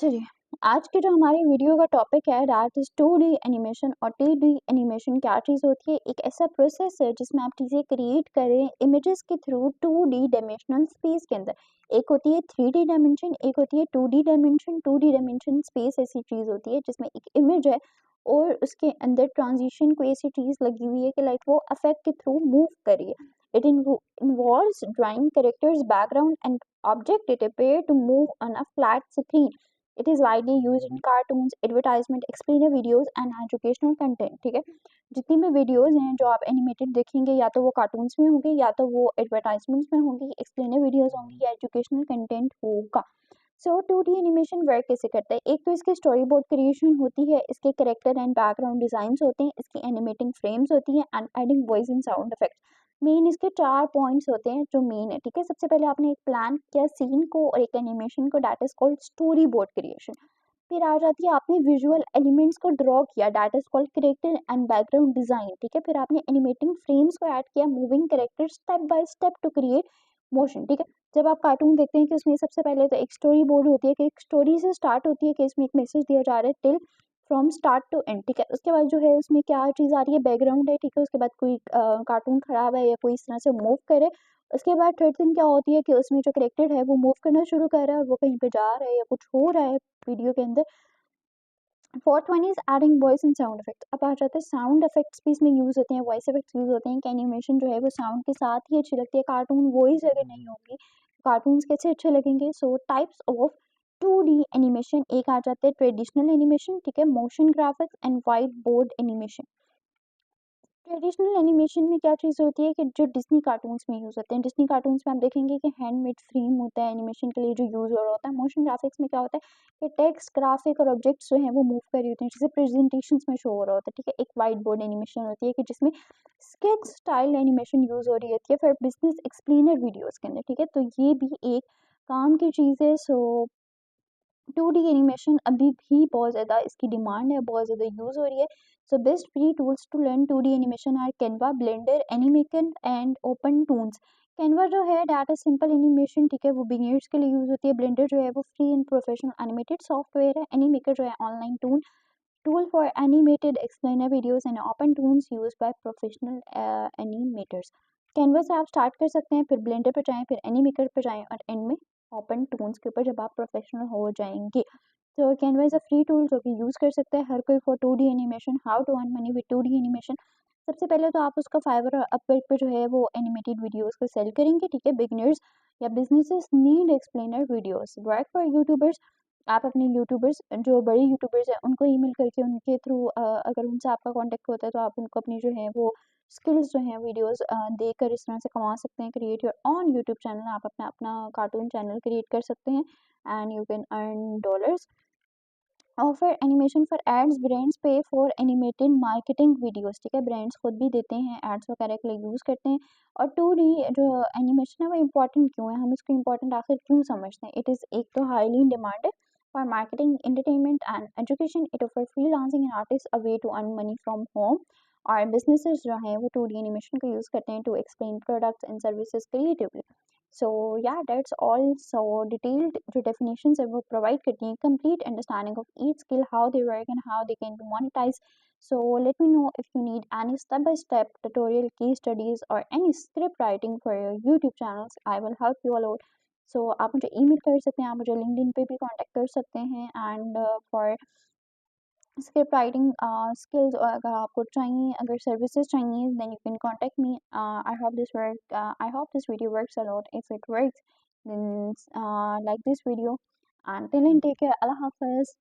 चलिए, आज के जो हमारी वीडियो का टॉपिक है दैट इज़ 2D एनिमेशन और 3D एनिमेशन क्या चीज़ होती है? एक ऐसा प्रोसेस है जिसमें आप चीज़ें क्रिएट करें इमेजेस के थ्रू 2D डायमेंशनल स्पेस के अंदर। एक होती है 3D डायमेंशन, एक होती है 2D dimension. 2D dimension space ऐसी चीज़ होती है जिसमें एक इमेज है और उसके अंदर ट्रांजिशन कोई ऐसी चीज़ लगी हुई है कि लाइक वो इफेक्ट के थ्रू मूव कर रही है। It involves drawing characters, background, and object it appear to move on a flat screen. It is widely used in cartoons, advertisement, explainer videos and educational content. ठीक है, जितनी भी videos हैं जो आप एनिमेटेड देखेंगे या तो वो कार्टून्स में होंगी या तो वो एडवर्टाइजमेंट्स में होंगी, एक्सप्लेनर वीडियोस होंगी या एजुकेशनल कंटेंट होगा। सो 2D एनिमेशन वर्क कैसे करता है? एक तो इसकी स्टोरी बोर्ड क्रिएशन होती है, इसके कैरेक्टर एंड बैकग्राउंड डिजाइंस होते हैं, इसकी एनिमेटिंग फ्रेम्स होती हैं and adding voice and sound effects. Main इसके 4 पॉइंट्स होते हैं जो मेन है, ठीक है? सबसे पहले आपने एक प्लान किया सीन को और एक एनिमेशन को, that is called story board creation. फिर आ जाती है आपने विजुअल एलिमेंट्स को ड्रॉ किया, that is called character and background design, ठीक है? फिर आपने एनिमेटिंग फ्रेम्स को ऐड किया, moving character step by step to create motion, ठीक है? जब आप कार्टून देखते हैं कि उसमें सबसे पहले तो एक स्टोरी बोर्ड होती है कि एक स्टोरी से स्टार्ट होती है कि इसमें एक मैसेज दिया जा रहा है till from start to end, ठीक है? उसके बाद जो है उसमें क्या चीज़ आ रही है, बैकग्राउंड है, ठीक है? उसके बाद कोई कार्टून खराब है या कोई इस तरह से मूव करे। उसके बाद थर्ड थिंग क्या होती है कि उसमें जो कैरेक्टर है वो मूव करना शुरू कर रहा है और वो कहीं पे जा रहा है या कुछ हो रहा है वीडियो के अंदर। Fourth one is adding voice and sound effects. अब आ जाते हैं साउंड इफेक्ट्स भी इसमें यूज होते हैं, वॉइस इफेक्ट्स यूज होते हैं कि एनिमेशन जो है वो साउंड के साथ ही अच्छी लगती है। कार्टून वॉइस अगर नहीं होगी, कार्टून्स कैसे अच्छे लगेंगे? सो टाइप्स ऑफ 2D एनिमेशन, एक आ जाते हैं ट्रेडिशनल एनिमेशन, ठीक है, motion graphics and white board animation. Traditional animation में क्या चीज़ होती है कि जो डिज़नी कार्टून्स में यूज़ होते हैं, डिज़नी कार्टून्स में आप देखेंगे कि हैंडमेड फ्रेम होता है एनिमेशन के लिए जो यूज़ हो रहा होता है। मोशन ग्राफिक्स में क्या होता है कि टेक्स्ट, ग्राफिक और ऑब्जेक्ट्स जो हैं वो मूव कर रहे होते हैं, जैसे प्रेजेंटेशंस में शो हो रहा होता है, ठीक है। एक व्हाइट बोर्ड एनिमेशन होती है कि जिसमें स्केच स्टाइल एनिमेशन यूज़ हो रही होती है फिर बिजनेस एक्सप्लेनर वीडियोज़ के अंदर, ठीक है। तो ये भी एक काम की चीज़ है। सो 2D एनिमेशन अभी भी बहुत ज़्यादा इसकी डिमांड है, बहुत ज़्यादा यूज़ हो रही है। So best free tools to learn 2D animation are Canva, Blender, animation and Open Toonz. Canva जो है दैट इज़ सिंपल एनिमेशन, ठीक है, वो बिगिनर्स के लिए यूज़ होती है। ब्लेंडर जो है वो free and professional animated software है। एनीमेकर जो है online tool for animated explainer videos and open tools used by professional animators. Canva से आप स्टार्ट कर सकते हैं, फिर ब्लेंडर पे जाएँ, फिर एनीमेकर पे जाएँ और एंड में ओपन टूल्स के ऊपर जब आप प्रोफेशनल हो जाएँगे। तो Canva is a free tool जो कि यूज़ कर सकता है हर कोई for 2D animation. How to earn money with 2D animation? सबसे पहले तो आप उसका फाइवर और अपवर्क पे जो है वो एनिमेटेड वीडियोज़ को सेल करेंगे, ठीक है? बिगिनर्स या businesses need explainer videos. Work for YouTubers, आप अपने यूट्यूबर्स जो बड़े यूट्यूबर्स हैं उनको ईमेल करके उनके थ्रू अगर उनसे आपका कॉन्टैक्ट होता है तो आप उनको अपनी जो है वो स्किल्स जो हैं वीडियोज़ देकर इस तरह से कमा सकते हैं। Create your own YouTube channel, आप अपना अपना कार्टून चैनल क्रिएट कर सकते हैं and you can earn dollars. Offer animation for ads, brands pay for animated marketing videos, ठीक है, ब्रांड्स खुद भी देते हैं एड्स वगैरह के लिए यूज़ करते हैं। और 2D जो एनिमेशन है वो इम्पोर्टेंट क्यों है, हम इसको इम्पोर्टेंट आखिर क्यों समझते हैं? इट इज़ एक तो हाईली इन डिमांड है for marketing, entertainment and education. It offer freelancing and artist a way to earn money from home. और बिजनेसेस जो हैं वो 2D एनिमेशन को यूज़ करते हैं to explain products and services creatively. So या that's all. So detailed जो definitions है वो प्रोवाइड करती हैं complete understanding of each skill, how they work and how they can be monetize. So let me know if you need any step by step tutorial, case studies और any script writing for your YouTube channels, I will help you a lot. So आप मुझे email कर सकते हैं, आप मुझे LinkedIn पे भी कांटेक्ट कर सकते हैं and for script writing skills अगर आपको चाहिए, अगर सर्विसेज चाहिए, then you can contact me. I hope this video works a lot. If it works, then like this video and till then take care. Allah Hafiz.